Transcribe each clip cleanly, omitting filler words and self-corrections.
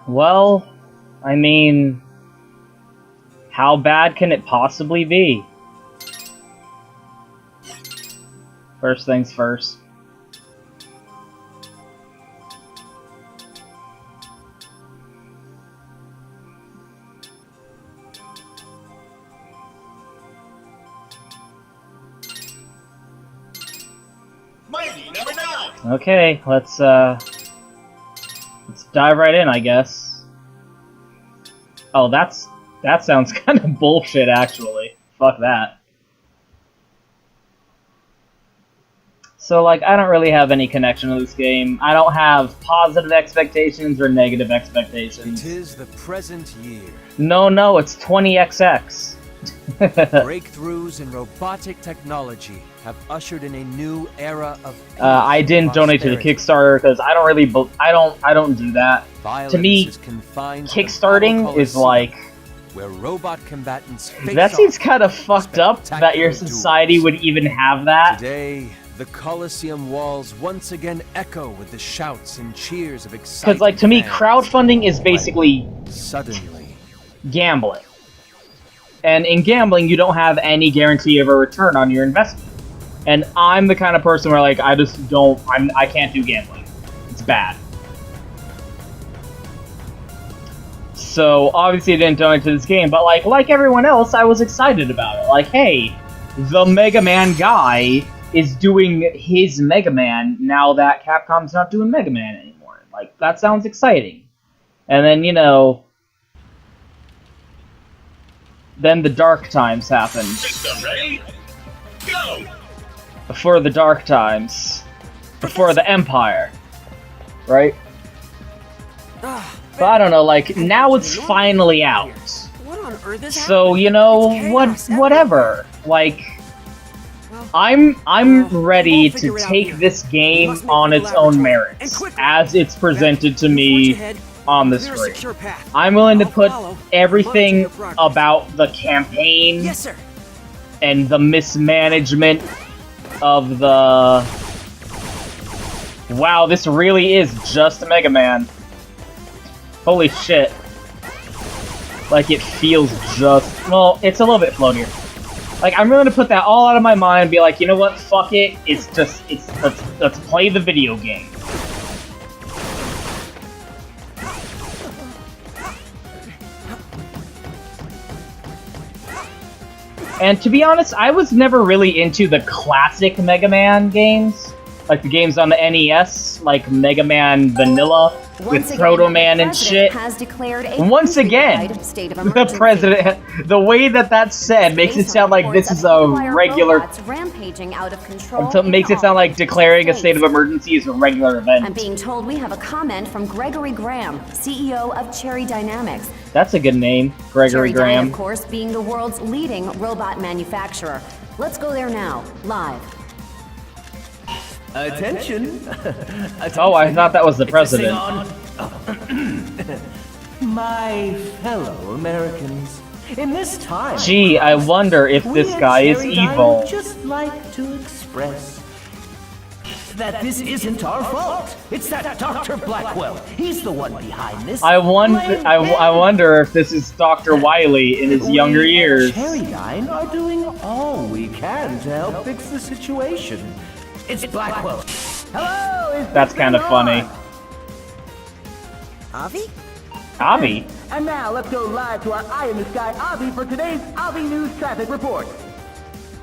Well, I mean, how bad can it possibly be? First things first. Okay, let's dive right in, I guess. Oh, that sounds kind of bullshit, actually. Fuck that. So, like, I don't really have any connection to this game. I don't have positive expectations or negative expectations. It is the present year. No, it's 20XX. Breakthroughs in robotic technology have ushered in a new era of peace I didn't donate to the Kickstarter because I don't really I don't do that. To me, kickstarting is like where robot combatants that seems kind of fucked up that your society would even have that. Today, the Colosseum walls once again echo with the shouts and cheers of excitement. Because, like, to me, crowdfunding is basically suddenly gambling. And in gambling, you don't have any guarantee of a return on your investment. And I'm the kind of person where, like, I just don't, I can't do gambling. It's bad. So, obviously I didn't donate to this game, but, like everyone else, I was excited about it. Like, hey, the Mega Man guy is doing his Mega Man now that Capcom's not doing Mega Man anymore. Like, that sounds exciting. And then, you know, then the dark times happened. System ready? Go! Before the dark times. Before the Empire. Right? But I don't know, like, now it's finally out. What on earth is So, you know, whatever. Like, I'm ready to take this game on its own merits, as it's presented to me on the screen. I'm willing to put everything about the campaign and the mismanagement of the... Wow, this really is just Mega Man. Holy shit. Like, it feels just... Well, it's a little bit floatier. Like, I'm willing to put that all out of my mind and be like, you know what, fuck it, let's play the video game. And to be honest, I was never really into the classic Mega Man games. Like the games on the NES, like Mega Man Vanilla, with Proto Man and shit. Once again, the president, the way that's said makes it sound like this is a regular, makes it sound like declaring a state of emergency is a regular event. I'm being told we have a comment from Gregory Graham, CEO of Cherry Dynamics. That's a good name, Gregory Graham. Of course, being the world's leading robot manufacturer. Let's go there now, live. Attention! Oh, I thought that was the president. My fellow Americans, in this time... Gee, I wonder if this guy is evil. I'd just like to express that this isn't our fault. It's that Dr. Blackwell. He's the one behind this. I wonder if this is Dr. Wily in his younger years. Cherrydyne are doing all we can to help fix the situation. It's Blackwell. Hello. That's kind of funny. Avi? Avi? And now let's go live to our Eye in the Sky Avi for today's Avi News Traffic Report.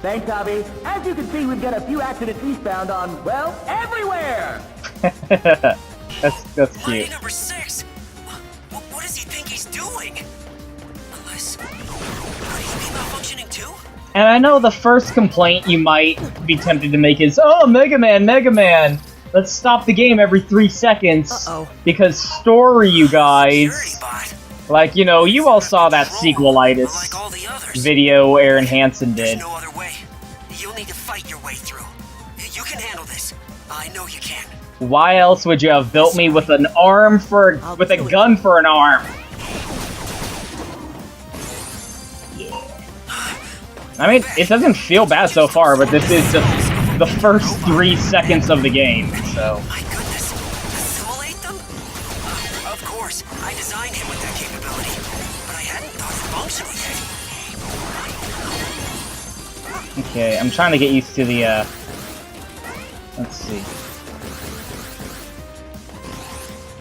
Thanks, Avi. As you can see, we've got a few accidents eastbound on, well, everywhere. That's cute. Number 6. What does he think he's doing? Unless could he be malfunctioning too? And I know the first complaint you might be tempted to make is, oh, Mega Man, Mega Man! Let's stop the game every 3 seconds. Because story, you guys. Like, you know, you all saw that sequelitis video Aaron Hansen did. There's no other way. You'll need to fight your way through. You can handle this. I know you can. Why else would you have built me with an arm with a gun for an arm? I mean, it doesn't feel bad so far, but this is just the first 3 seconds of the game, so... My goodness. I designed him with that capability, but I hadn't thought functional yet. Okay, I'm trying to get used to the, let's see.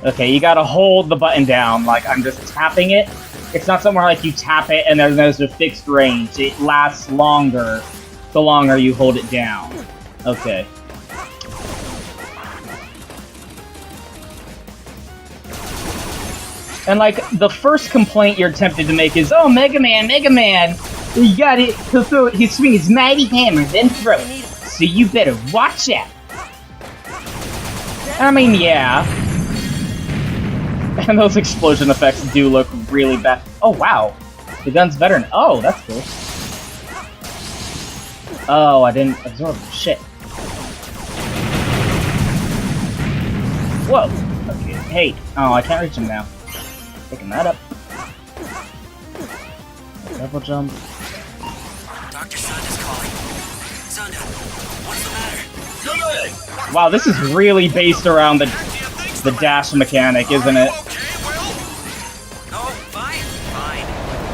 Okay, you gotta hold the button down, like I'm just tapping it. It's not somewhere like you tap it and there's a fixed range. It lasts longer the longer you hold it down. Okay. And like, the first complaint you're tempted to make is, oh, Mega Man, you got it, he'll swing his mighty hammer, then throw it. So you better watch out. I mean, yeah. And those explosion effects do look really bad. Oh, wow. The gun's better now. Oh, that's cool. Oh, I didn't absorb it. Shit. Whoa. Okay. Hey. Oh, I can't reach him now. Picking that up. Double jump. Dr. Sanda's calling. Sanda, what's the matter? Good. Wow, this is really based around the dash mechanic, isn't it? Okay, well, Oh, fine.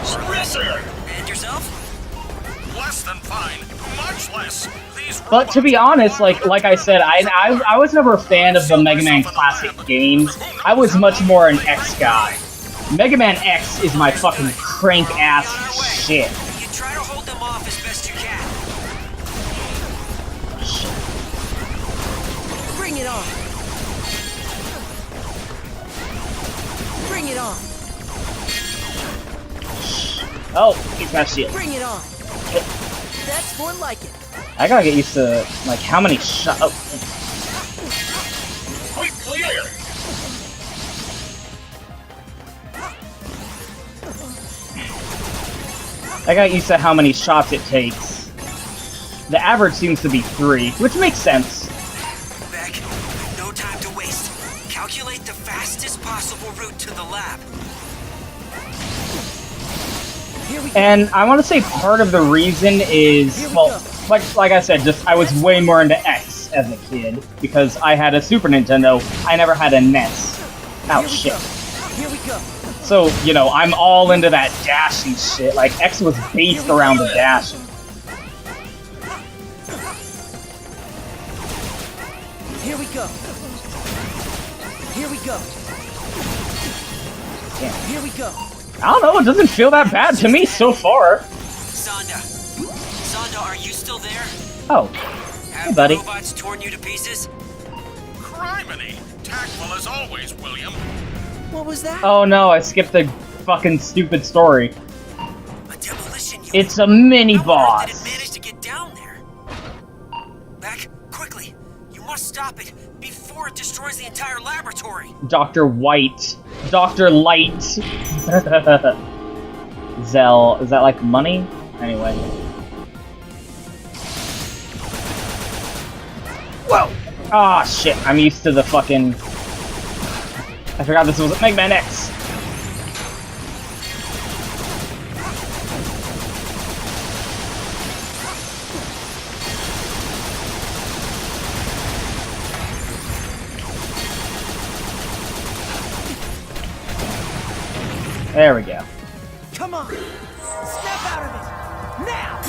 Stresser. And yourself? Less than fine. Much less. These But to be honest, like I said, I was never a fan of the Mega Man Classic games. I was much more an X guy. Mega Man X is my fucking crank-ass shit. You try to hold them off as best you can. Bring it on. Bring it on. Oh, he's my shield. Bring it on. That's more like it. I gotta get used to, like, how many shots. Oh. Quick clear. I got used to how many shots it takes. The average seems to be 3, which makes sense. Beck, no time to waste. Calculate the fastest possible route to the lab. Here we go. And I want to say part of the reason is, well, like I said, just I was way more into X as a kid because I had a Super Nintendo. I never had a NES. Oh shit. Here we go. So, you know, I'm all into that dashing shit. Like, X was based around the dashing. Here we go. Here we go. Yeah. Here we go. I don't know, it doesn't feel that bad to me so far. Sanda. Sanda, are you still there? Oh, Have hey buddy. the robots torn you to pieces? Criminy. Tactful as always, William. What was that? Oh no, I skipped the fucking stupid story. A demolition unit. It's a mini How on earth did it boss. manage to get down there? Beck, quickly. You must stop it before it destroys the entire laboratory. Dr. White. Dr. Light. Zell. Is that like money? Anyway. Whoa! Ah, shit. I'm used to the fucking... I forgot this was Mega Man X. There we go. Come on. Snap out of it. Now.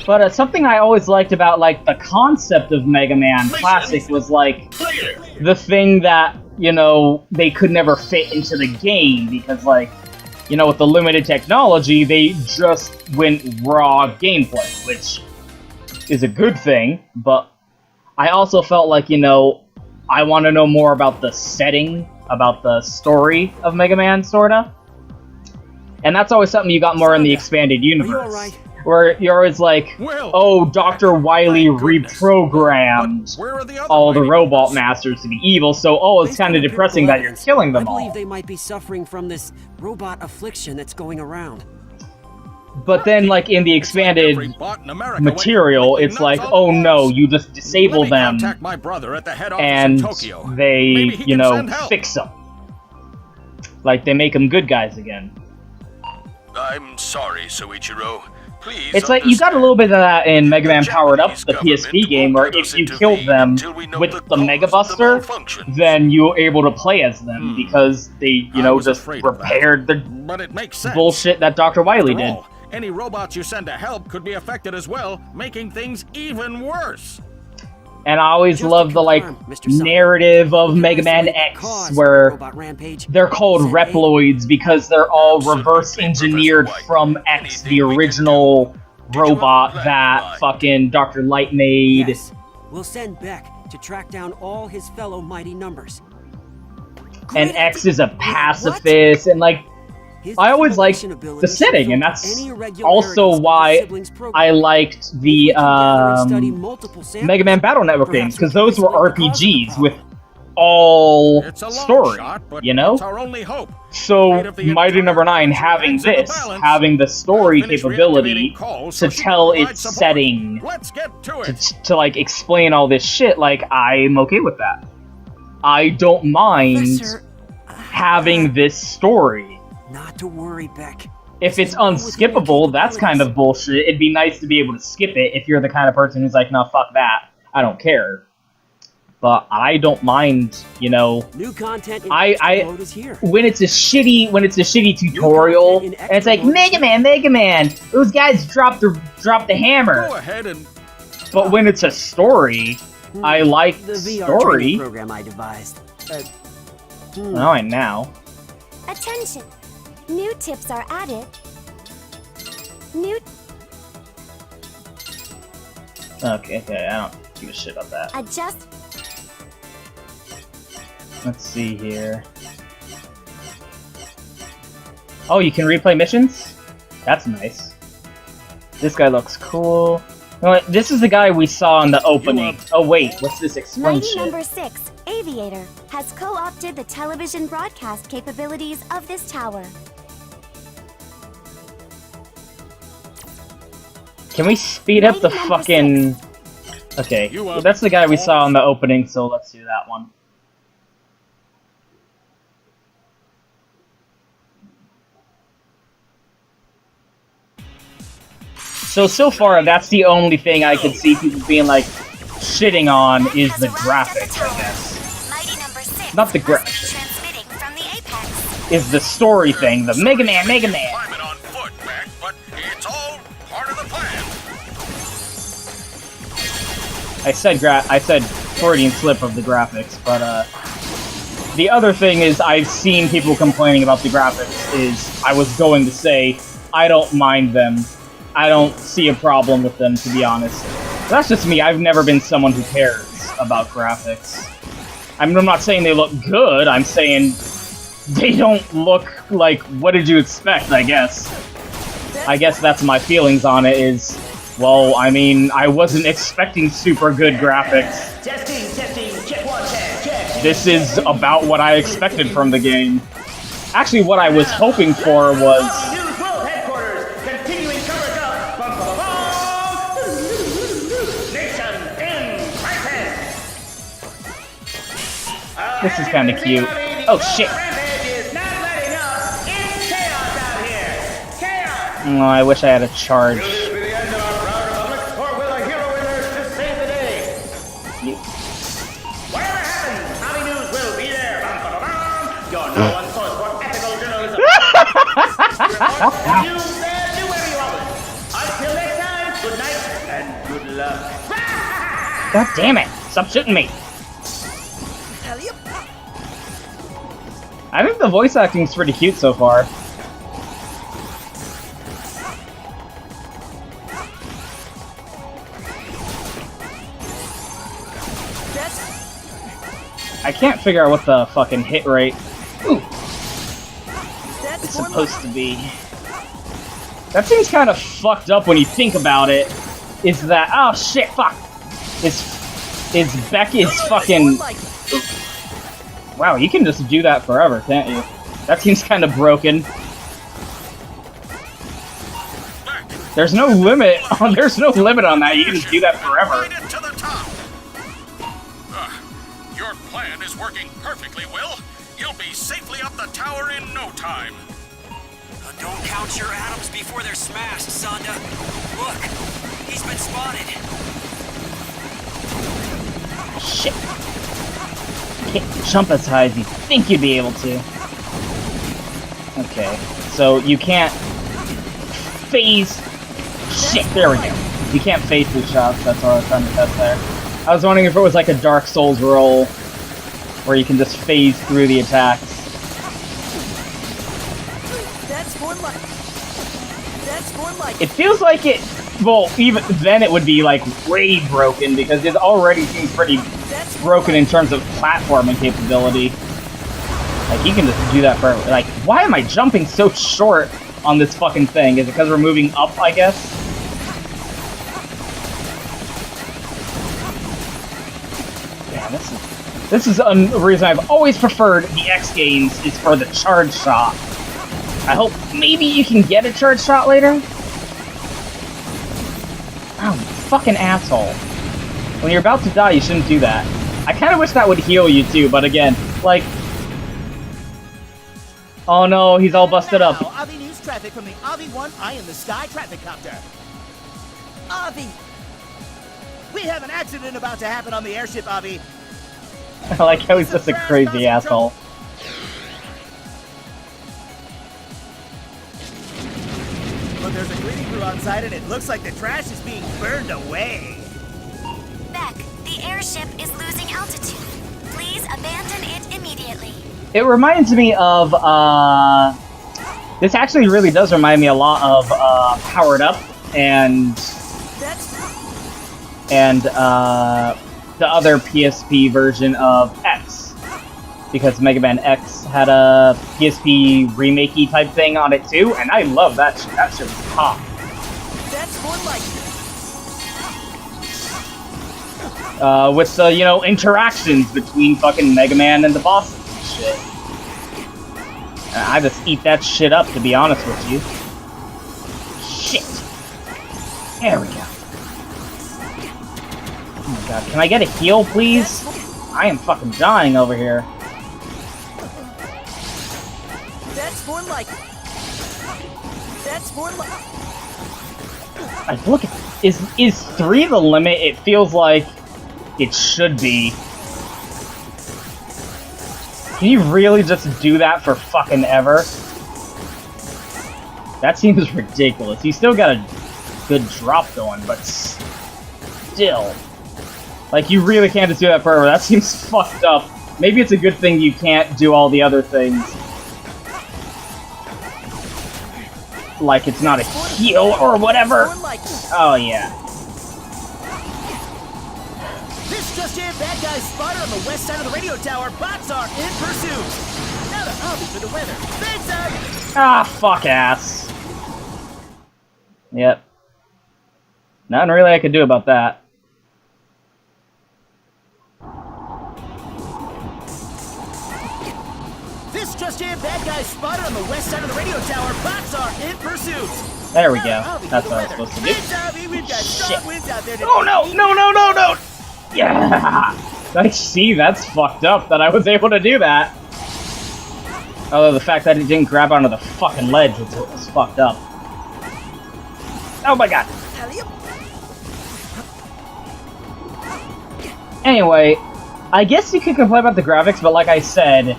But something I always liked about, like, the concept of Mega Man Classic was, like, Clear. the thing that, you know, they could never fit into the game, because, like, you know, with the limited technology, they just went raw gameplay, which is a good thing, but I also felt like, you know, I want to know more about the setting, about the story of Mega Man, sorta. And that's always something you got more in the expanded universe. alright? Where you're always like, Well, oh, Dr. Wily thank goodness. reprogrammed But where are the other all the lady robot boss? masters to be evil, so, oh, it's kind of depressing that you're killing them I believe all. they might be suffering from this robot affliction that's going around. But then, like, in the expanded Every bot in America went material, completely it's nuts like, on oh boss. no, you just disable Let me them, contact my brother at the head office and in Tokyo. they, Maybe he you can know, send help. fix them. Like, they make them good guys again. I'm sorry, Soichiro. Please It's like, you got a little bit of that in Mega Man Powered Up, the PSP game, where if you killed them with the Mega Buster, then you were able to play as them, because they, you know, just repaired the But it makes sense. bullshit that Dr. Wily After did. all, any robots you send to help could be affected as well, making things even worse. And I always Just love to the, like, confirm, Mr. Sonic, narrative of the Mega Man person who X, caused the where robot rampage they're called said, Reploids because they're all Absolutely, reverse engineered Professor White. from X, Anything the we can original Did you robot have a plan, that Mike? fucking Dr. Light made. Yes, we'll send Beck to track down all his fellow mighty numbers. And Great X idea. is a Wait, pacifist, and like, His I always liked detection the abilities setting, and show that's any irregularities also in the why siblings' program. I liked If the we can gather and study multiple samples, Mega Man Battle Network perhaps games, we because can those were isolate the cause of the RPGs with problem. all It's a long story, shot, but you know? it's our only hope. So, Fate of the Mighty entire Number 9 country having hangs in the this, balance. having the story Finish capability reactivating calls to so she tell can provide its support. setting, Let's get to it. to like explain all this shit, like, I'm okay with that. I don't mind Professor, having this story. not to worry, Beck. If it's unskippable, that's kind of bullshit. It'd be nice to be able to skip it if you're the kind of person who's like, no, fuck that. I don't care. But I don't mind, you know, New content in I- extra mode is here. when it's a shitty tutorial, and it's like, Mega Man, those guys dropped the hammer. Go ahead and But when it's a story, I like The VR story. training program I devised. Not now. Attention! New tips are added. New Okay, I don't give a shit about that. adjust. Let's see here. Oh, you can replay missions? That's nice. This guy looks cool. You know what? This is the guy we saw in the opening. Oh wait, what's this explain Mighty shit? Number 6, Aviator, has co-opted the television broadcast capabilities of this tower. Can we speed up the Mighty Number fucking... Okay, You, well, that's the guy we saw in the opening, so let's do that one. So far, that's the only thing I could see people being like, shitting on is the graphics, I guess. Mighty Number 6 Not the must be graphics. transmitting from the apex. Is the story thing, the Mega Man. Climb it on foot, Mac, but it's all part of the plan. I said Freudian slip of the graphics, but the other thing is I've seen people complaining about the graphics is I was going to say I don't mind them. I don't see a problem with them, to be honest. That's just me. I've never been someone who cares about graphics. I'm not saying they look good. I'm saying they don't look like, what did you expect, I guess. I guess that's my feelings on it is, well, I mean, I wasn't expecting super good graphics. Testing, check one, check. This is about what I expected from the game. Actually, what I was hoping for was... News World Headquarters, continuing coverage of Nation in Crisis. This is kind of cute. Oh, shit. Rampage is not letting up. It's chaos out here. Chaos. Oh, I wish I had a charge. Will this be the end of our proud republic, or will a hero emerge to save the day? Whatever happens, Hobby News will be there. Your number one source for ethical journalism. News there, do wherever you want. Until next time, good night and good luck. God damn it! Stop shooting me! I think the voice acting's pretty cute so far. I can't figure out what the fucking hit rate is supposed to be. That seems kind of fucked up when you think about it. Is that... Oh shit, fuck! Is Becky's fucking... Wow, you can just do that forever, can't you? That seems kind of broken. There's no limit. There's no limit on that. You can just do that forever. Made it to the top. Your plan is working perfectly, Will. You'll be safely up the tower in no time. Don't count your atoms before they're smashed, Sonda. Look, he's been spotted. Shit. You can't jump as high as you think you'd be able to. Okay, so you can't phase... Shit, there we go. You can't phase the shots, that's what I was trying to test there. I was wondering if it was like a Dark Souls roll, where you can just phase through the attacks. That's more like... That's more like... It feels like it... Well, even then it would be like way broken, because it already seems pretty broken in terms of platforming capability. Like, you can just do that for... Like, why am I jumping so short on this fucking thing? Is it because we're moving up, I guess? Yeah, this is the reason I've always preferred the X games, is for the charge shot. I hope maybe you can get a charge shot later? Oh, you fucking asshole. When you're about to die, you shouldn't do that. I kind of wish that would heal you too, but again, like... Oh no, he's all busted up. Avi News traffic from the Avi 1 Eye in the Sky traffic copter. Avi! We have an accident about to happen on the airship, Avi. I like how he's just a crazy asshole. But there's a cleaning crew on site and it looks like the trash is being burned away. Beck, the airship is losing altitude. Please abandon it immediately. It reminds me of, this actually really does remind me a lot of, Powered Up and the other PSP version of X. Because Mega Man X had a PSP remake-y type thing on it too, and I love that shit. That shit was hot. That's more like... With the, you know, interactions between fucking Mega Man and the bosses and shit. And I just eat that shit up, to be honest with you. Shit. There we go. Oh my god, can I get a heal, please? I am fucking dying over here. That's more like... That's more like... Like, look at... Is 3 the limit? It feels like it should be. Can you really just do that for fucking ever? That seems ridiculous. You still got a good drop going, but still. Like, you really can't just do that forever. That seems fucked up. Maybe it's a good thing you can't do all the other things. Like, it's not a heal or whatever. Oh, yeah. This just in, bad guys spotted on the west side of the radio tower. Bots are in pursuit. Now to Avi for the weather. Thanks, Avi! Ah, fuck ass. Yep. Nothing really I could do about that. This just in, bad guys spotted on the west side of the radio tower. Bots are in pursuit. There we go. That's what I was supposed to do. Thanks, Avi. We've got strong winds out there today. Oh no! No, no, no, no! Yeah! I see, that's fucked up that I was able to do that. Although the fact that it didn't grab onto the fucking ledge was fucked up. Oh my god. Anyway, I guess you could complain about the graphics, but like I said,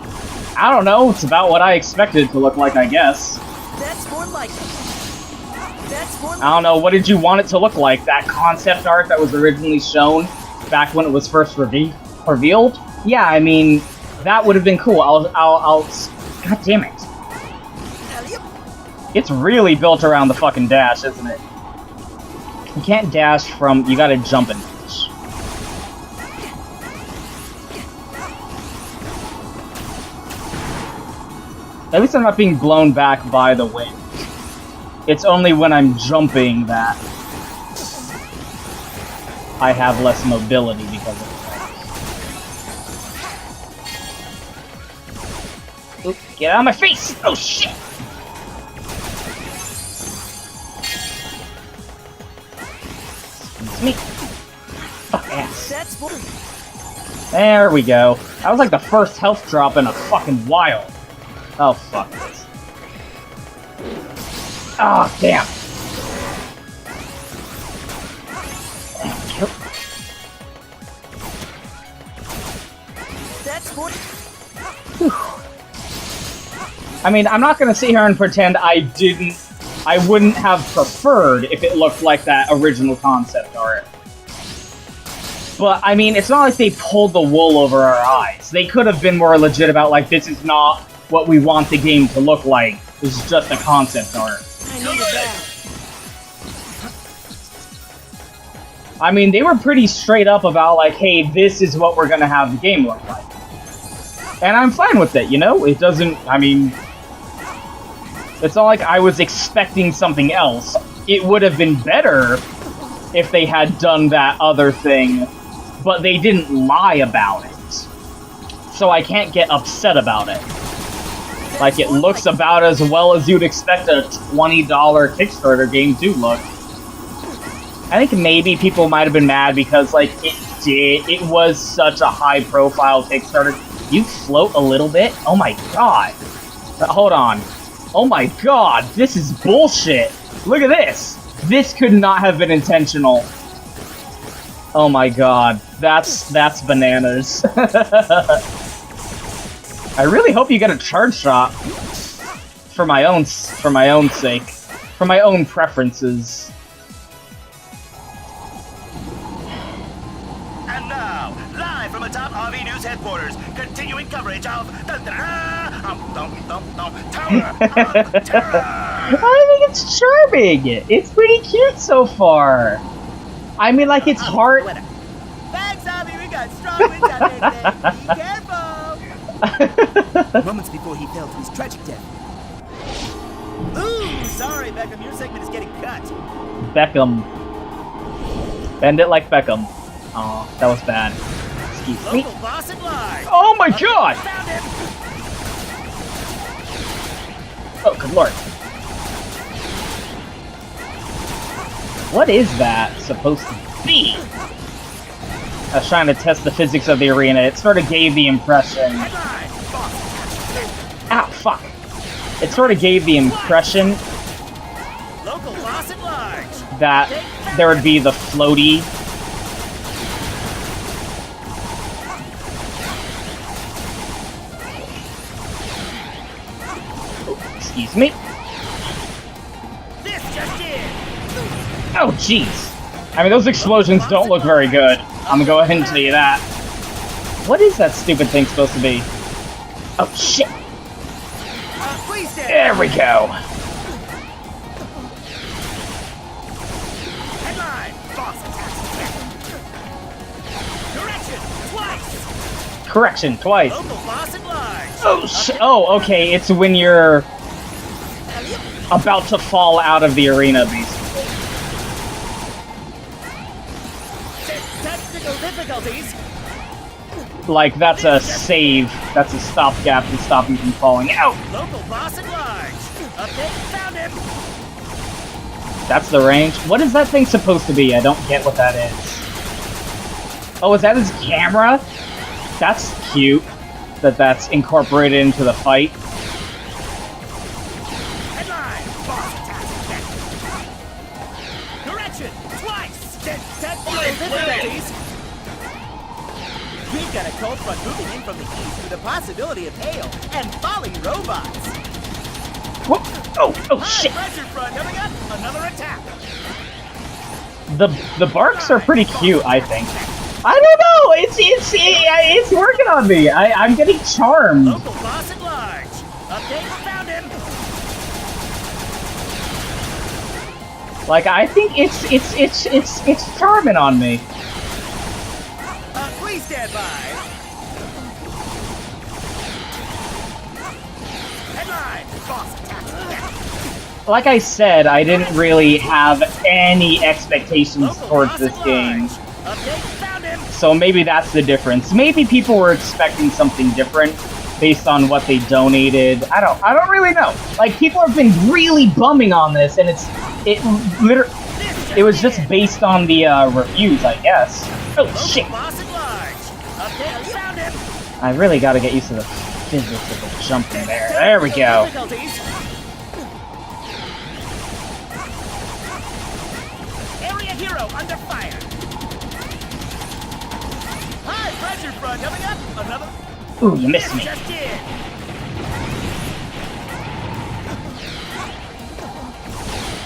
I don't know, it's about what I expected it to look like, I guess. That's more like... That's more like... I don't know, what did you want it to look like? That concept art that was originally shown back when it was first revealed? Yeah, I mean, that would have been cool. I'll... God damn it. It's really built around the fucking dash, isn't it? You can't dash from... You gotta jump and dash. At least I'm not being blown back by the wind. It's only when I'm jumping that I have less mobility because of it. Oop, get out of my face! Oh shit! It's me. Fuck ass. That's more... There we go. That was like the first health drop in a fucking while. Oh, fuck this. Oh, damn. That's what. I mean, I'm not gonna sit here and pretend I wouldn't have preferred if it looked like that original concept art. But, I mean, it's not like they pulled the wool over our eyes. They could have been more legit about, like, this is not what we want the game to look like. This is just a concept art. I needed that. I mean, they were pretty straight up about, like, hey, this is what we're gonna have the game look like. And I'm fine with it, you know? It doesn't, I mean... It's not like I was expecting something else. It would have been better if they had done that other thing, but they didn't lie about it. So I can't get upset about it. Like, it looks about as well as you'd expect a $20 Kickstarter game to look. I think maybe people might have been mad because, like, it was such a high-profile Kickstarter. You float a little bit? Oh my god. Hold on. Oh my god, this is bullshit. Look at this. This could not have been intentional. Oh my god, that's bananas. I really hope you get a charge shot for my own sake, for my own preferences. And now, live from atop RV News headquarters, continuing coverage of Tower of Terror. I think it's charming. It's pretty cute so far. I mean, like, it's hard. Thanks, Abby. We got strong winds out there today. Be careful. Moments before he fell to his tragic death. Ooh, sorry, Beckham. Your segment is getting cut. Beckham. Bend it like Beckham. Aw, that was bad. Excuse me. Local boss at large. Oh my god! Found him. Oh, good lord. What is that supposed to be? I was trying to test the physics of the arena. It sort of gave the impression... Ah, fuck. It sort of gave the impression Local boss at large. that there would be the floaty... Excuse me. This just in. Oh, jeez. I mean, those explosions don't look very good. I'm gonna go ahead and tell you that. What is that stupid thing supposed to be? Oh, shit. Please stand. There we go. Headline. Boss attacks. Correction. Twice. Correction, twice. Local boss at large. Oh, shit. Oh, okay. It's when you're about to fall out of the arena, basically. Technical difficulties. Like, that's a save. That's a stopgap to stop him from falling out. Local boss at large. Update. Found him. That's the range. What is that thing supposed to be? I don't get what that is. Oh, is that his camera? That's cute. That's incorporated into the fight. Headline. Boss attacks. Correction. Twice. Technical difficulties. We've got a cold front moving in from the east with a possibility of hail and falling robots. Whoa. Oh, shit. Pressure front coming up. Another attack. The barks are pretty cute, I think. I don't know. It's working on me. I'm getting charmed. Local boss at large. Update. Found him. Like, I think it's charming on me. Please stand by. Headline. Boss attacks. Like I said, I didn't really have any expectations Local towards boss this at game. large. Update. Found him. So maybe that's the difference. Maybe people were expecting something different based on what they donated. I don't really know. Like, people have been really bumming on this, and it was just based on the reviews, I guess. Oh shit! Boss at large. Update. Found him. I really gotta get used to this. physics of the jumping there. There we go. Difficulties. Area hero under fire. High pressure front coming up. Another. Ooh, you missed me. Just did.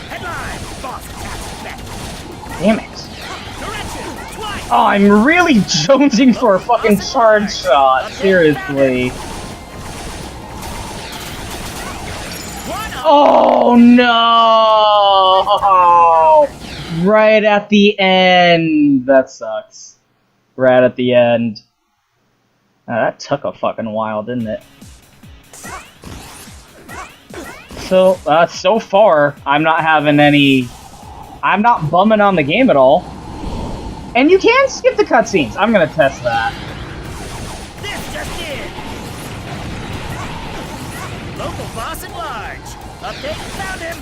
Headline. Boss attacks back. Damn it. Direction. Twice. Oh, I'm really jonesing for a fucking charge shot. Seriously. Oh no! Right at the end. That sucks. Right at the end. That took a fucking while, didn't it? So, so far, I'm not having any... I'm not bumming on the game at all. And you can skip the cutscenes. I'm gonna test that. This just in. Local boss at large. Update, found him.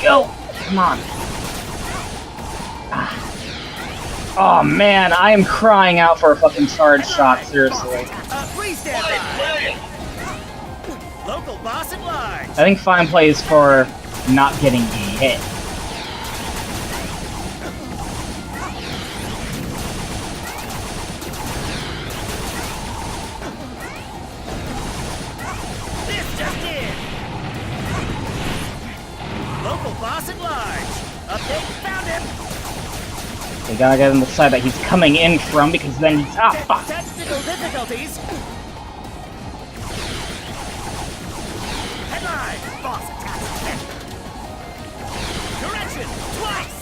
Go! Come on. Ah. Oh man, I am crying out for a fucking charge shot, seriously. Please stand by. Local boss at large. I think fine play is for not getting hit. This just in. Local boss at large. Update, found him. We gotta get on the side that he's coming in from, because then he's... Ah, fuck! Technical difficulties. Headline. Boss attacks next. Direction. Twice.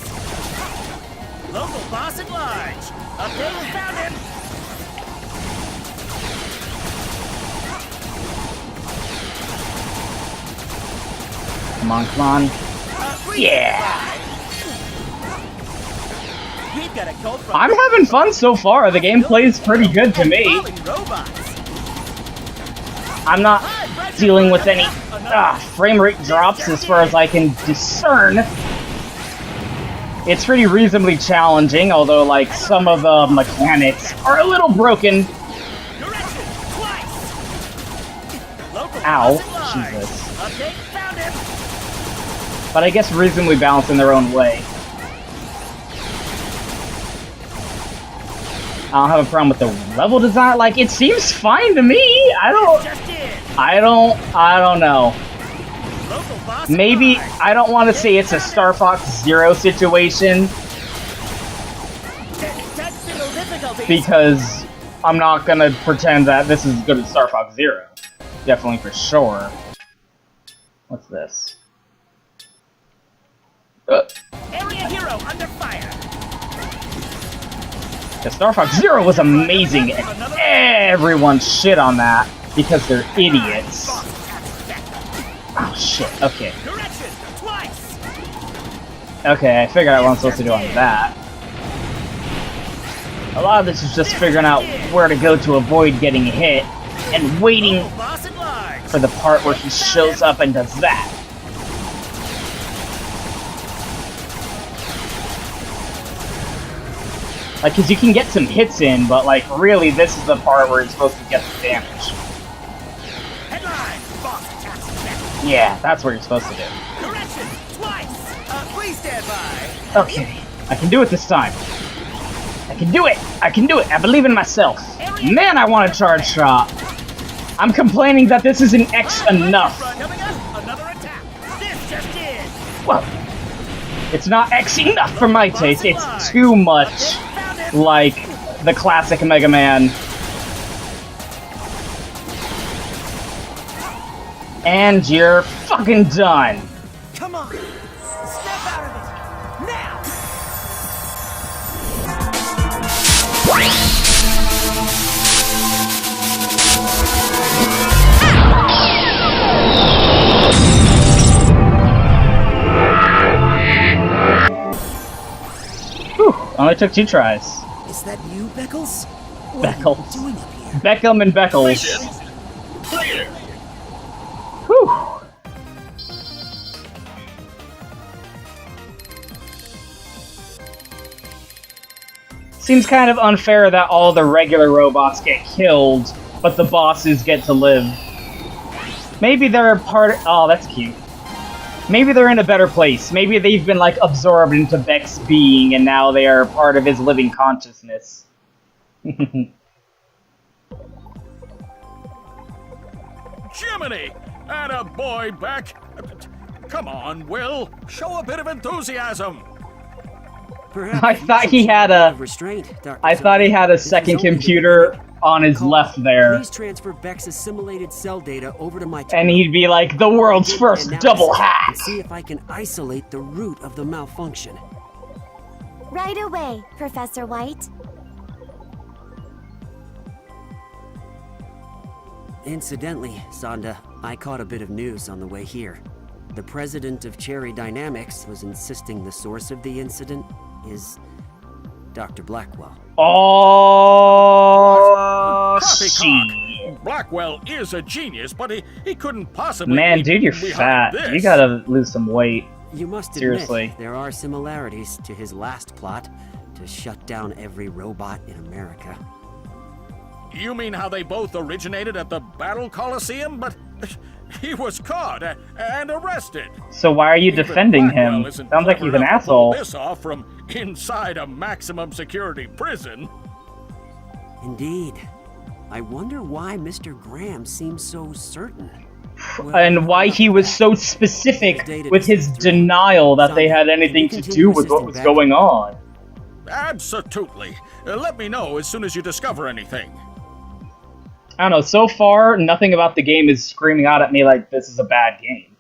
Local boss at large. Update, found him. Come on, come on. Yeah! We've got a code from I'm having fun so far. The gameplay is pretty good to me. I'm not dealing with any frame rate drops as far as I can discern. It's pretty reasonably challenging, although like some of the mechanics are a little broken. Ow, Jesus. But I guess reasonably balanced in their own way. I don't have a problem with the level design. Like, it seems fine to me. I don't know. Maybe, I don't want to say it's a Star Fox Zero situation. Because I'm not gonna pretend that this is as good as Star Fox Zero. Definitely for sure. What's this? Area hero under fire. The Star Fox Zero was amazing, and everyone shit on that because they're idiots. Oh shit, okay. Okay, I figured out what I'm supposed to do on that. A lot of this is just figuring out where to go to avoid getting hit, and waiting for the part where he shows up and does that. Like, cause you can get some hits in, but like, really, this is the part where you're supposed to get the damage. Yeah, that's what you're supposed to do. Please stand by. Okay, I can do it this time. I can do it! I can do it! I believe in myself. Man, I want a charge shot. I'm complaining that this isn't X enough. Well, it's not X enough for my taste. It's too much like the classic Mega Man. And you're fucking done. Come on. Step out of it. Now. Whew, only took 2 tries. Is that you, Beckles? What are you Beckles. doing up here? Beckham and Beckles. Whew. Seems kind of unfair that all the regular robots get killed, but the bosses get to live. Maybe they're oh, that's cute. Maybe they're in a better place. Maybe they've been, like, absorbed into Beck's being, and now they are part of his living consciousness. Jiminy! Atta boy, Beck! Come on, Will. Show a bit of enthusiasm. Perhaps I thought he had a... restraint, Dr. I thought he had a second computer on his left there. Please transfer Beck's assimilated cell data over to my... And he'd be like, the world's first double hack! And see if I can isolate the root of the malfunction. Right away, Professor White. Incidentally, Sonda, I caught a bit of news on the way here. The president of Cherry Dynamics was insisting the source of the incident is Dr. Blackwell. Oh, Poppycock! Blackwell is a genius, but he couldn't possibly... Man, dude, you're behind fat. this. You gotta lose some weight. You must Seriously. admit, there are similarities to his last plot to shut down every robot in America. You mean how they both originated at the Battle Coliseum? But he was caught and arrested. So why are you Even defending him? Blackwell isn't Sounds like he's clever an enough to pull asshole. this off from inside a maximum security prison. Indeed. I wonder why Mr. Graham seems so certain. Well, And why he was so specific with his denial that they had anything to do with what was going on. Absolutely. Let me know as soon as you discover anything. I don't know, so far, nothing about the game is screaming out at me like this is a bad game.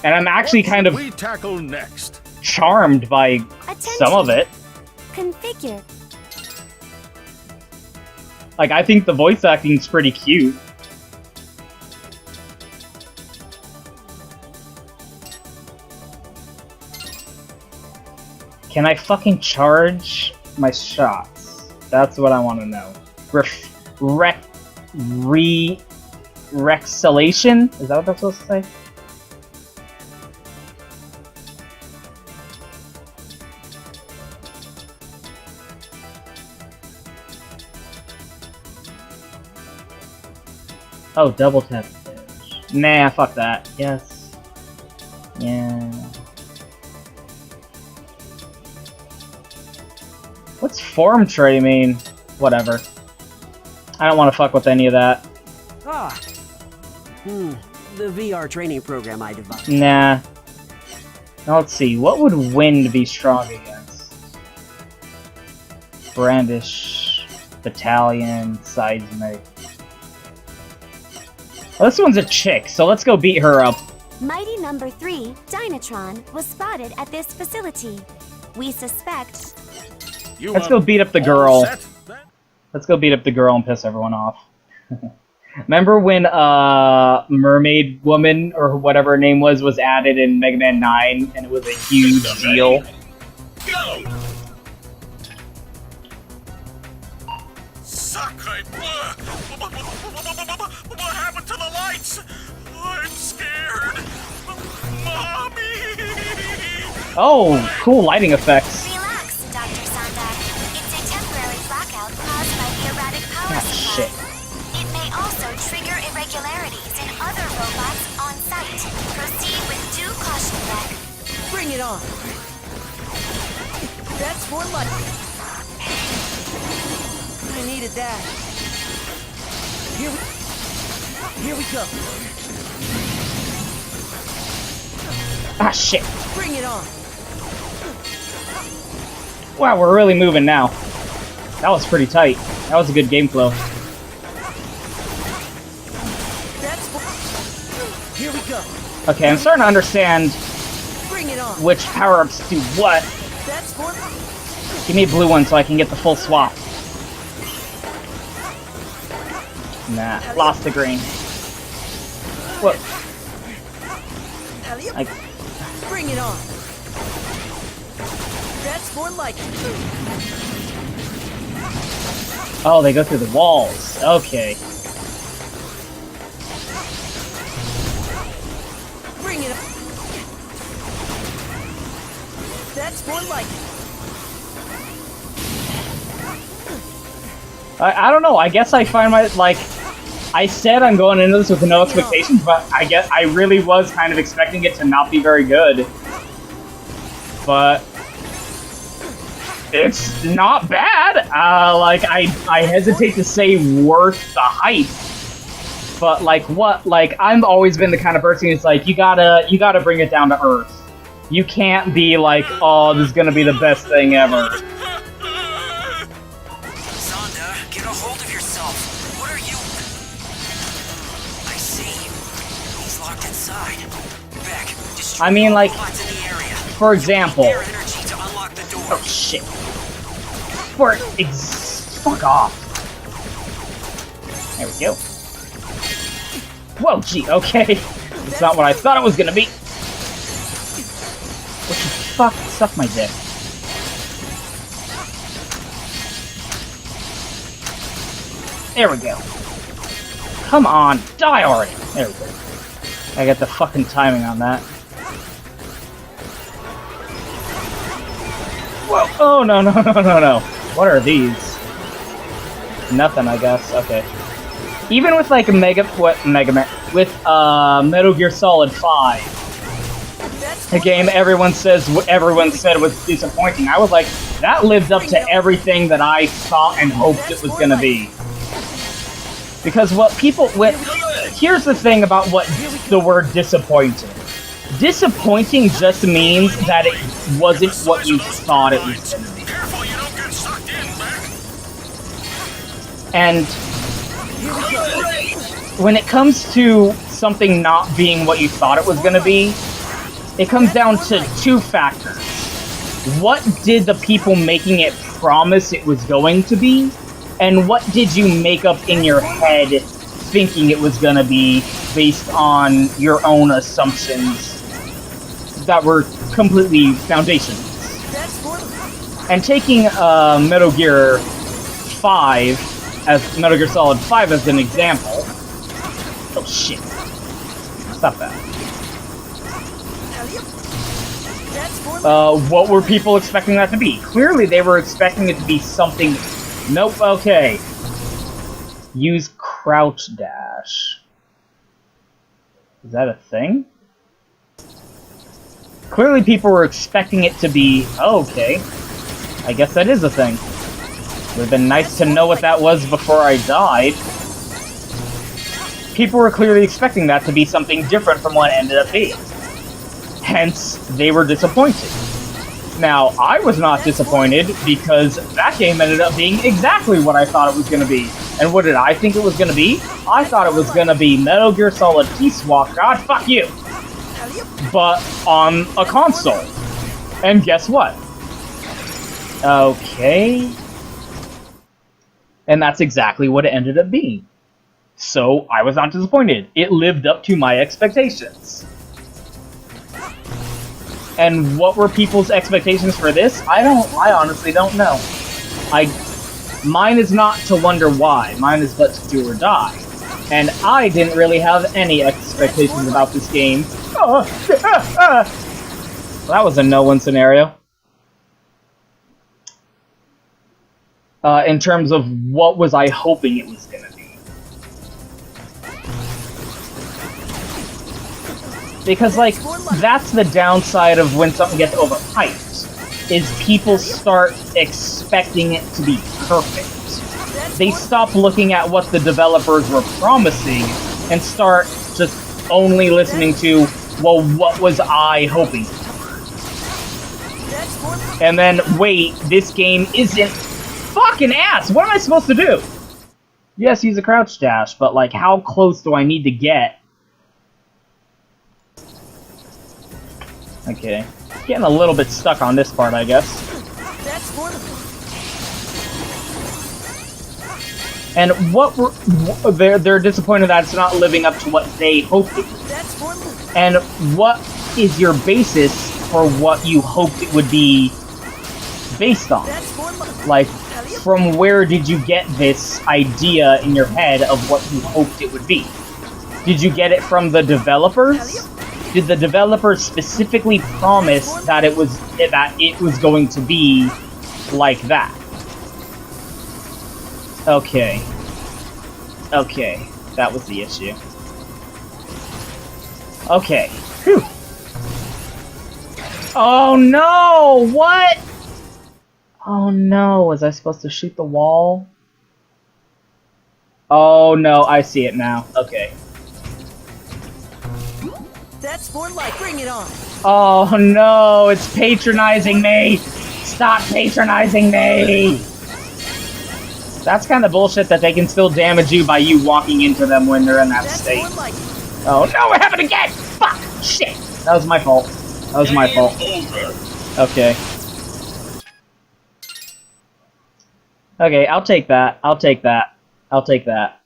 And I'm actually kind of What should we tackle next? charmed by some of it. Configure. Like, I think the voice acting's pretty cute. Can I fucking charge my shots? That's what I want to know. Rexalation? Is that what that's supposed to say? Oh, double tap damage. Nah, fuck that. Yes. Yeah. What's form tray mean? Whatever. I don't want to fuck with any of that. Ah. The VR training program I devised. Nah. Now let's see. What would wind be strong against? Brandish, battalion, seismic. Well, this one's a chick, so let's go beat her up. Mighty number 3, Dynatron, was spotted at this facility. We suspect... Let's go beat up the girl. Let's go beat up the girl and piss everyone off. Remember when Mermaid Woman, or whatever her name was added in Mega Man 9, and it was a huge deal? Go! Sakai! What happened to the lights? I'm scared. Mommy! Oh, cool lighting effects. Relax, Dr. Sanda. It's a temporary blackout caused by the erratic power supply. Shit. It may also trigger irregularities in other robots on site. Proceed with due caution, Beck. Bring it on. That's for luck. I needed that. Here we go. Ah, shit. Bring it on. Wow, we're really moving now. That was pretty tight. That was a good game flow. That's for... Here we go. Okay, I'm starting to understand Bring it on. which power-ups do what. That's for... Give me a blue one so I can get the full swap. Nah, lost the green. What? I... Bring it on. That's more like it. Oh, they go through the walls. Okay. Bring it up. That's more like it. I don't know. I guess I find I said I'm going into this with no expectations, but I guess I really was kind of expecting it to not be very good. But it's not bad. Like I hesitate to say worth the hype. But like what? Like I've always been the kind of person who's like, you gotta bring it down to earth. You can't be like, oh, this is gonna be the best thing ever. Zonda, get a hold of yourself. What are you? I see you. He's locked inside. Beck, destroy I mean, like, robots in the area. for example. Air energy to unlock the door. Oh shit. Fuck off. There we go. Whoa, gee, okay. It's not what I thought it was gonna be. What the fuck? Suck my dick. There we go. Come on, die already. There we go. I got the fucking timing on that. Whoa! Oh, no, no, no, no, no. What are these? Nothing, I guess. Okay. Even with like Metal Gear Solid 5, a game everyone said was disappointing. I was like, that lived up to everything that I thought and hoped it was gonna be. Because here's the thing about what the word disappointing. Disappointing just means that it wasn't what you thought it was gonna be. Careful you don't get sucked in, Beck. And when it comes to something not being what you thought it was going to be, it comes down to two factors. What did the people making it promise it was going to be? And what did you make up in your head thinking it was going to be based on your own assumptions that were completely foundationless? And taking Metal Gear 5 as Metal Gear Solid 5 as an example. Oh shit. Stop that. What were people expecting that to be? Clearly they were expecting it to be something... Nope, okay. Use crouch dash. Is that a thing? Clearly people were expecting it to be... Oh, okay. I guess that is a thing. Would have been nice to know what that was before I died. People were clearly expecting that to be something different from what it ended up being. Hence, they were disappointed. Now, I was not disappointed because that game ended up being exactly what I thought it was going to be. And what did I think it was going to be? I thought it was going to be Metal Gear Solid Peace Walker. God, fuck you! But on a console. And guess what? Okay... And that's exactly what it ended up being. So, I was not disappointed. It lived up to my expectations. And what were people's expectations for this? I honestly don't know. Mine is not to wonder why. Mine is but to do or die. And I didn't really have any expectations about this game. Well, that was a no-win scenario. In terms of what was I hoping it was gonna be. Because, like, that's the downside of when something gets overhyped, is people start expecting it to be perfect. They stop looking at what the developers were promising and start just only listening to, well, what was I hoping? And then, wait, this game isn't fucking ass! What am I supposed to do? Yes, use a crouch dash, but like, how close do I need to get? Okay. Getting a little bit stuck on this part, I guess. And they're disappointed that it's not living up to what they hoped it would. And what is your basis for what you hoped it would be based on? Like, from where did you get this idea in your head of what you hoped it would be? Did you get it from the developers? Did the developers specifically promise that it was going to be like that? Okay. Okay. That was the issue. Okay. Whew. Oh no! What? Oh no, was I supposed to shoot the wall? Oh no, I see it now. Okay. That's more like, bring it on. Oh no, it's patronizing me! Stop patronizing me! That's kind of bullshit that they can still damage you by you walking into them when they're in that state. Like... Oh no, it happened again! Fuck! Shit! That was my fault. That was my fault. Okay. Okay, I'll take that. I'll take that. I'll take that.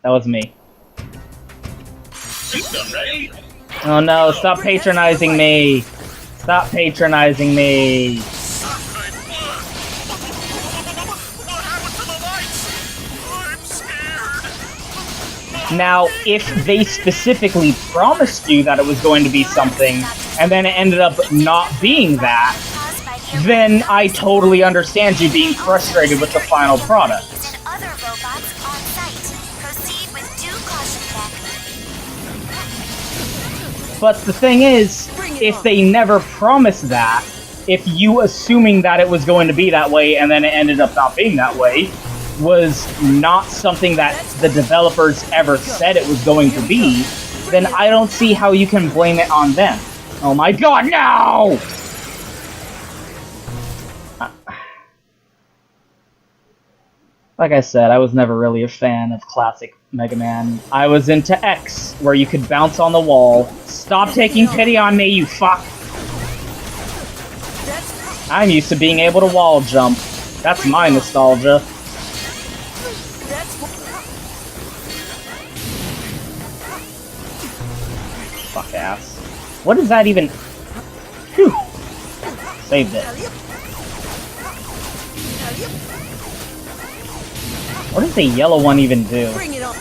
That was me. Oh no, stop patronizing me! Stop patronizing me! Now, if they specifically promised you that it was going to be something, and then it ended up not being that, then I totally understand you being frustrated with the final product. But the thing is, if they never promised that, if you assuming that it was going to be that way and then it ended up not being that way, was not something that the developers ever said it was going to be, then I don't see how you can blame it on them. Oh my god, no! Like I said, I was never really a fan of classic Mega Man. I was into X, where you could bounce on the wall. Stop taking pity on me, you fuck! I'm used to being able to wall jump. That's my nostalgia. Fuck ass. What is that even? Phew! Saved it. What does the yellow one even do? Bring it on.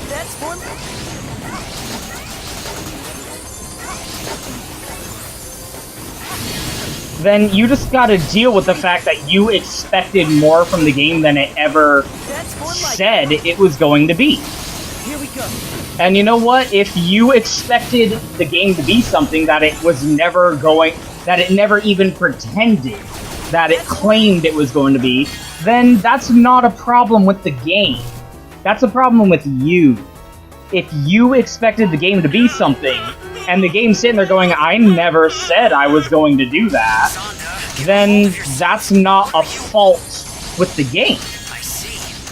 That's one. Then you just gotta deal with the fact that you expected more from the game than it ever said it was going to be. Here we go. And you know what? If you expected the game to be something that it was never going, that it never even pretended that it claimed it was going to be, then that's not a problem with the game. That's a problem with you. If you expected the game to be something, and the game's sitting there going, I never said I was going to do that, then that's not a fault with the game.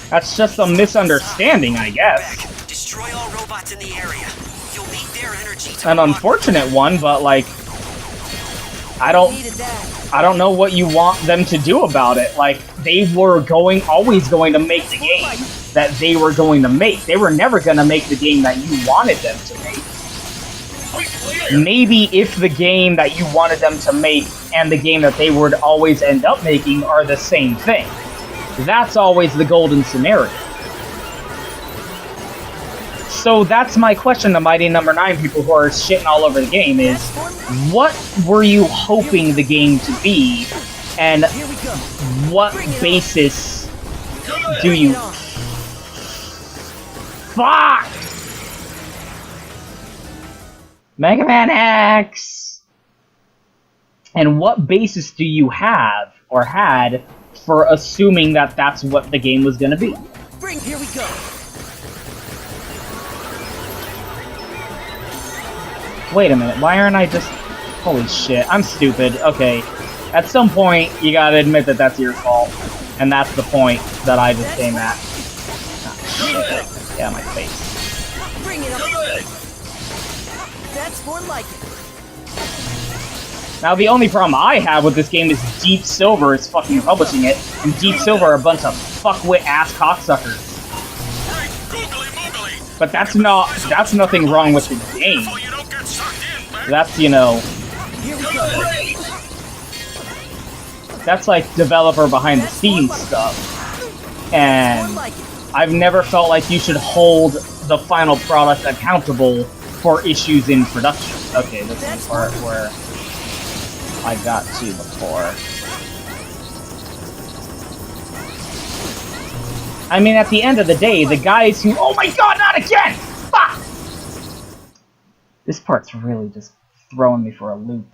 That's just a misunderstanding, I guess. Destroy all robots in the area. You'll need their energy to An unfortunate one, but like, I don't know what you want them to do about it. Like, they were always going to make the game that they were going to make. They were never going to make the game that you wanted them to make. Maybe if the game that you wanted them to make and the game that they would always end up making are the same thing. That's always the golden scenario. So that's my question to Mighty Number 9 people who are shitting all over the game is, what were you hoping the game to be, and what basis do you... Fuck! Mega Man X! And what basis do you have, or had, for assuming that that's what the game was gonna be? Here we go. Wait a minute, why aren't I just... Holy shit, I'm stupid. Okay, at some point, you gotta admit that that's your fault. And that's the point that I just came at. Ah, shit. Get out of my face. Bring it up. That's more like it. Now, the only problem I have with this game is Deep Silver is fucking publishing it, and Deep Silver are a bunch of fuckwit-ass cocksuckers. But that's nothing wrong with the game. That's, you know... That's like developer behind the scenes stuff. And I've never felt like you should hold the final product accountable for issues in production. Okay, this is the part where I got to before. I mean, at the end of the day, the guys who— oh my god, not again! Fuck! This part's really just throwing me for a loop.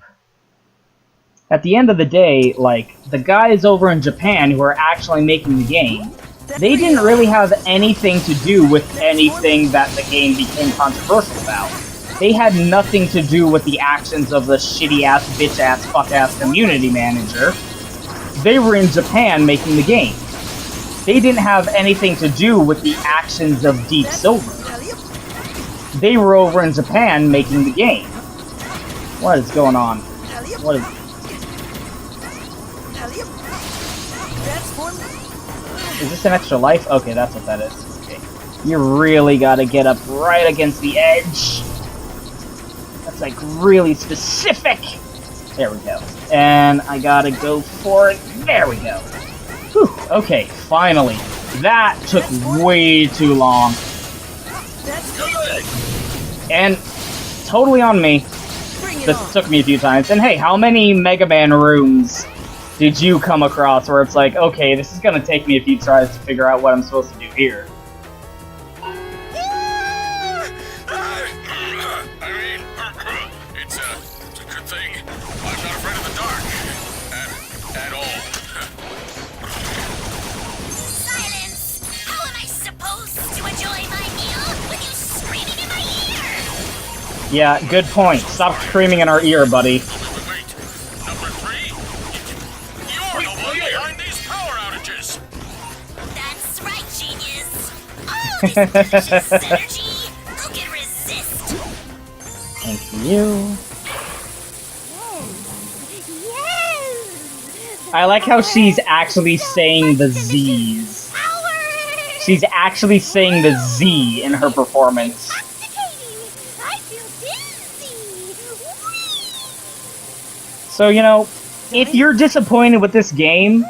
At the end of the day, like, the guys over in Japan who are actually making the game, they didn't really have anything to do with anything that the game became controversial about. They had nothing to do with the actions of the shitty-ass, bitch-ass, fuck-ass community manager. They were in Japan making the game. They didn't have anything to do with the actions of Deep Silver. They were over in Japan making the game. What is going on? What is... Is this an extra life? Okay, that's what that is. Okay. You really gotta get up right against the edge. That's like really specific. There we go. And I gotta go for it. There we go. Whew. Okay, finally. That took way too long. And totally on me. This took me a few times. And hey, how many Mega Man rooms did you come across where it's like, okay, this is gonna take me a few tries to figure out what I'm supposed to do here? I mean, it's a good thing I'm not afraid of the dark. At all. Silence! How am I supposed to enjoy my meal with you screaming in my ear? Yeah, good point. Stop screaming in our ear, buddy. Wait. Number 3? You're the one behind these power outages. That's right, genius. All this precious energy, who can resist? Thank you. Yes! I like how she's actually saying the Z's. Power! She's actually saying the Z in her performance. Intoxicating! I feel dizzy! So, you know, if you're disappointed with this game,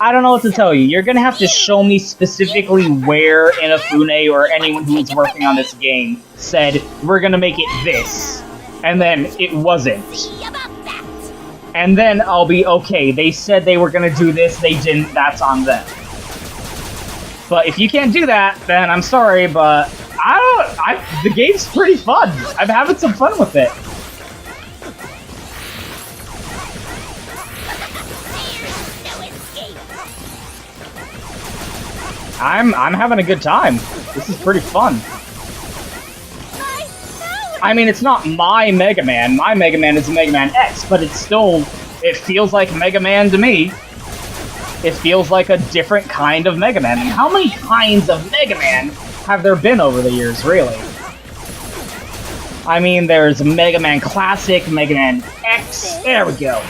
I don't know what to tell you. You're gonna have to show me specifically where Inafune or anyone who was working on this game said, we're gonna make it this. And then it wasn't. Wee about that! And then I'll be okay. They said they were gonna do this, they didn't, that's on them. But if you can't do that, then I'm sorry, but the game's pretty fun. I'm having some fun with it. There's no escape! I'm having a good time. This is pretty fun. My power! I mean, it's not my Mega Man. My Mega Man is Mega Man X, but it's still, it feels like Mega Man to me. It feels like a different kind of Mega Man. And how many kinds of Mega Man have there been over the years, really? I mean, there's Mega Man Classic, Mega Man X, there we go.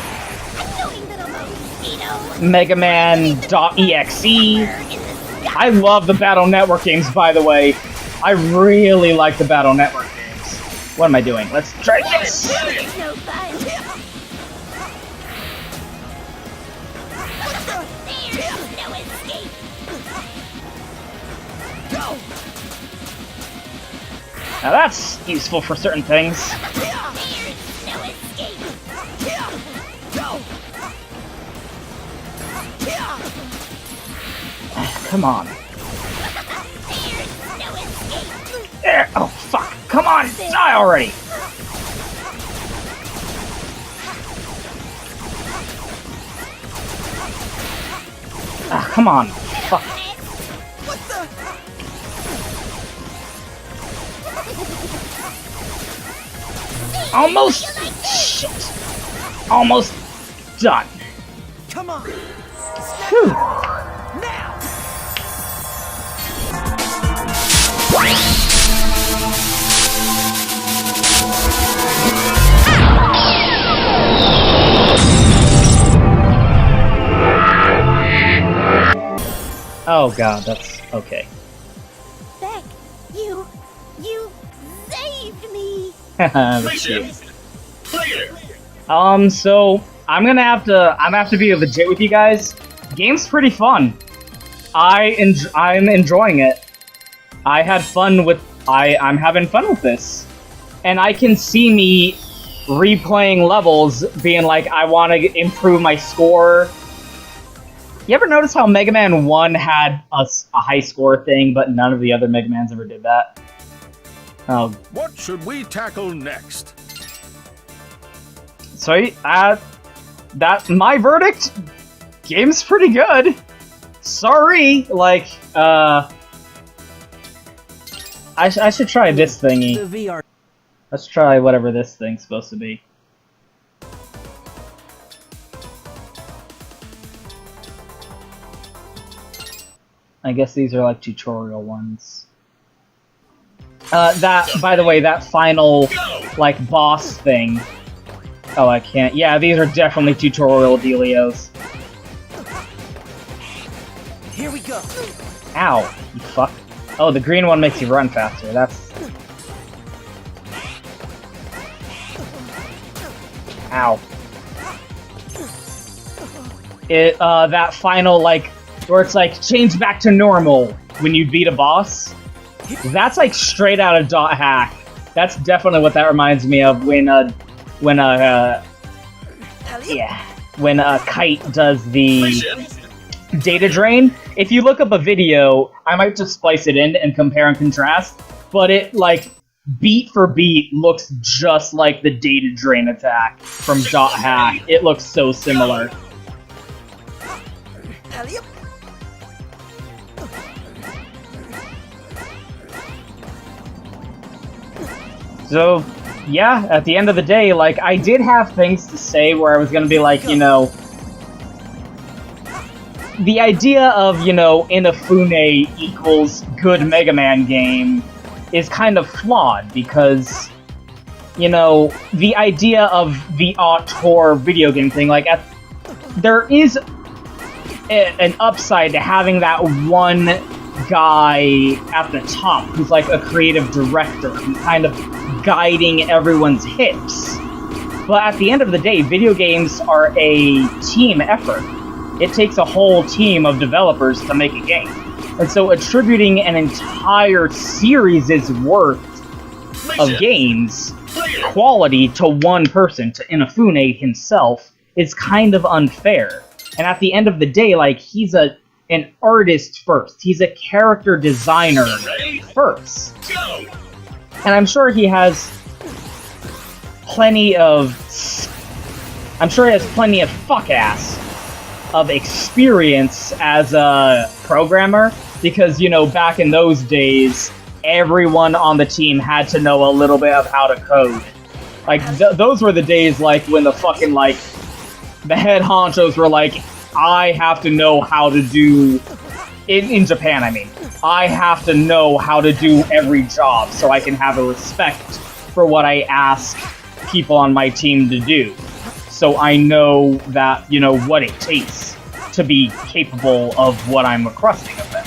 Annoying little mosquito! Mega Man.exe. I love the Battle Network games, by the way. I really like the Battle Network games. What am I doing? Let's try this! There's no fun! There's no escape! Now that's useful for certain things. There's no escape! Come on. There's no escape! There! Oh, fuck! Come on! Die already! Ah, come on. Fuck. Almost... Shit. Almost done. Come on! Whew. Now! Oh god, that's... okay. Beck, you saved me! That's cute. So I'm gonna have to be legit with you guys. Game's pretty fun. I'm enjoying it. I had fun with I'm having fun with this. And I can see me replaying levels being like, I want to improve my score. You ever notice how Mega Man 1 had a high score thing, but none of the other Mega Mans ever did that? Oh. What should we tackle next? So, that's my verdict. Game's pretty good. Sorry, like, I should try this thingy. The VR. Let's try whatever this thing's supposed to be. I guess these are like tutorial ones. By the way, that final, like, boss thing. Oh, I can't. Yeah, these are definitely tutorial dealios. Here we go. Ow, you fuck. Oh, the green one makes you run faster. That's... Ow. That final, like, where it's like, change back to normal when you beat a boss. That's like straight out of Dot Hack. That's definitely what that reminds me of when Kite does the data drain. If you look up a video, I might just splice it in and compare and contrast, but it, like, beat for beat looks just like the data drain attack from Dot Hack. It looks so similar. So, yeah, at the end of the day, like, I did have things to say where I was gonna be like, you know, the idea of, you know, Inafune equals good Mega Man game is kind of flawed because, you know, the idea of the auteur video game thing, like, there is an upside to having that one guy at the top who's like a creative director who's kind of guiding everyone's hits. But at the end of the day, video games are a team effort. It takes a whole team of developers to make a game. And so attributing an entire series' worth of games quality to one person, to Inafune himself, is kind of unfair. And at the end of the day, like, he's an artist first. He's a character designer first. And I'm sure he has plenty of... fuck-ass of experience as a programmer, because, you know, back in those days, everyone on the team had to know a little bit of how to code. Like, those were the days, like, when the fucking, like, the head honchos were like, I have to know how to do... In Japan, I mean. I have to know how to do every job so I can have a respect for what I ask people on my team to do. So I know that, you know, what it takes to be capable of what I'm requesting of them.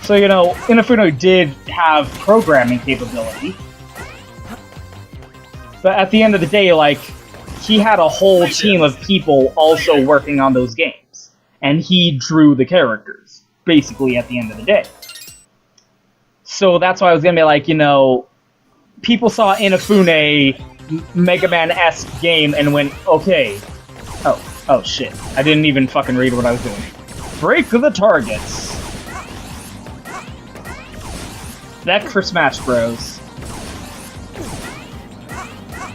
So, you know, Inafune did have programming capability. But at the end of the day, like, he had a whole team of people also working on those games. And he drew the characters, basically, at the end of the day. So that's why I was gonna be like, you know, people saw Inafune Mega Man-esque game and went, okay. Oh shit. I didn't even fucking read what I was doing. Break the targets. Deck for Smash Bros.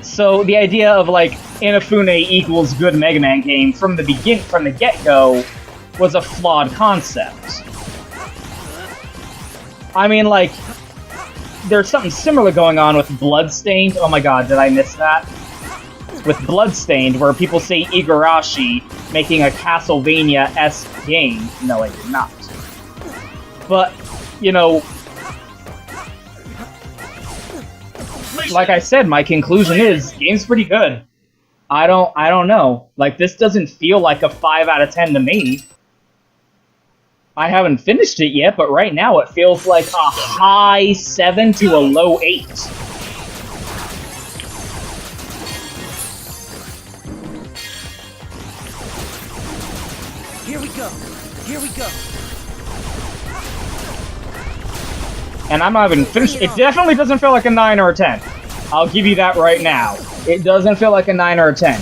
So the idea of, like, Inafune equals good Mega Man game from the get-go was a flawed concept. I mean, like, there's something similar going on with Bloodstained. Oh my god, did I miss that? With Bloodstained, where people say Igarashi making a Castlevania-esque game. No, I did not. But, you know, like I said, my conclusion is, game's pretty good. I don't know. Like, this doesn't feel like a 5 out of 10 to me. I haven't finished it yet, but right now it feels like a high 7 to a low 8. Here we go. Here we go. And I'm not even finished. It definitely doesn't feel like a 9 or a 10. I'll give you that right now. It doesn't feel like a 9 or a 10.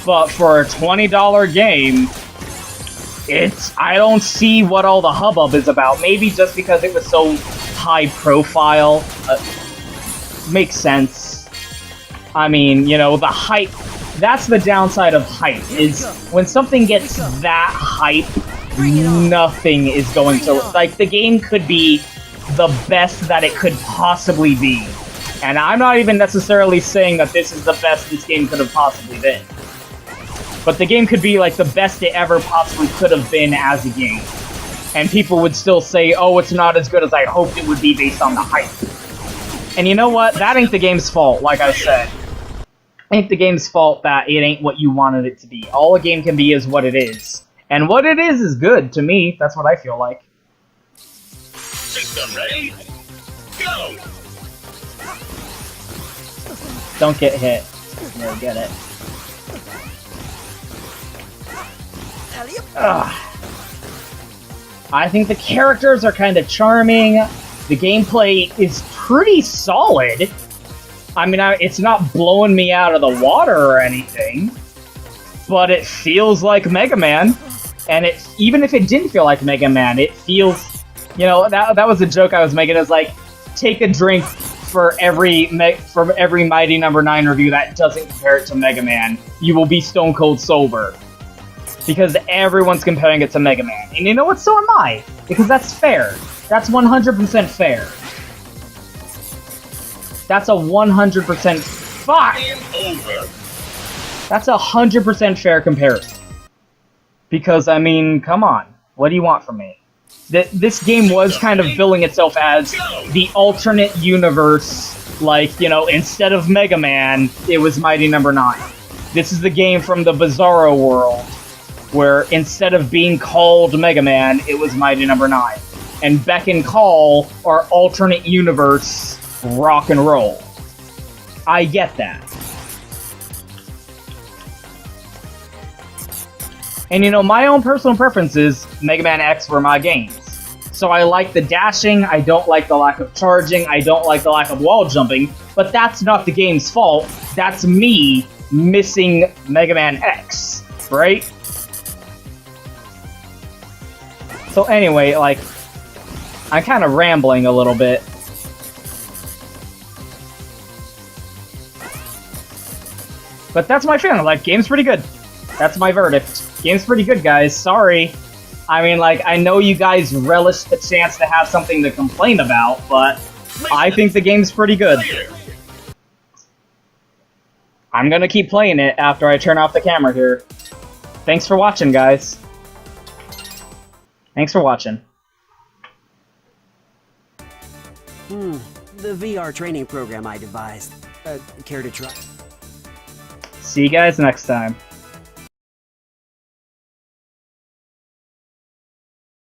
But for a $20 game, I don't see what all the hubbub is about. Maybe just because it was so high profile. Makes sense. I mean, you know, the hype. That's the downside of hype, is when something gets that hype, nothing is going to... Like, the game could be the best that it could possibly be. And I'm not even necessarily saying that this is the best this game could have possibly been. But the game could be, like, the best it ever possibly could have been as a game. And people would still say, oh, it's not as good as I hoped it would be based on the hype. And you know what? That ain't the game's fault, like I said. Ain't the game's fault that it ain't what you wanted it to be. All a game can be is what it is. And what it is good, to me. That's what I feel like. System ready? Go! Don't get hit. You'll get it. Ugh. I think the characters are kind of charming. The gameplay is pretty solid. I mean, it's not blowing me out of the water or anything, but it feels like Mega Man. And even if it didn't feel like Mega Man, it feels, you know, that was a joke I was making. It's like, take a drink for every Mighty Number 9 review that doesn't compare it to Mega Man. You will be stone cold sober. Because everyone's comparing it to Mega Man. And you know what? So am I. Because that's fair. That's 100% fair. That's a 100% fuck! That's a 100% fair comparison. Because, I mean, come on. What do you want from me? This game was kind of billing itself as the alternate universe. Like, you know, instead of Mega Man, it was Mighty Number 9. This is the game from the Bizarro world, where instead of being called Mega Man, it was Mighty Number 9. And Beck and Call are alternate universe rock and roll. I get that. And you know, my own personal preference is Mega Man X were my games. So I like the dashing, I don't like the lack of charging, I don't like the lack of wall jumping, but that's not the game's fault. That's me missing Mega Man X, right? So anyway, like, I'm kind of rambling a little bit. But that's my feeling, like, game's pretty good. That's my verdict. Game's pretty good, guys, sorry. I mean, like, I know you guys relish the chance to have something to complain about, but I think the game's pretty good. I'm gonna keep playing it after I turn off the camera here. Thanks for watching, guys. Thanks for watching. The VR training program I devised. Care to try? See you guys next time.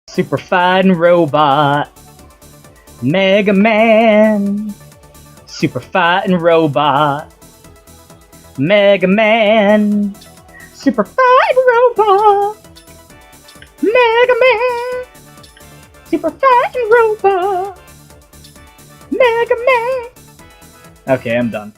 Super Fighting Robot. Mega Man. Super Fighting Robot. Mega Man. Super Fighting Robot. Mega Man. Super Fighting Robot. Mega Man. Okay, I'm done.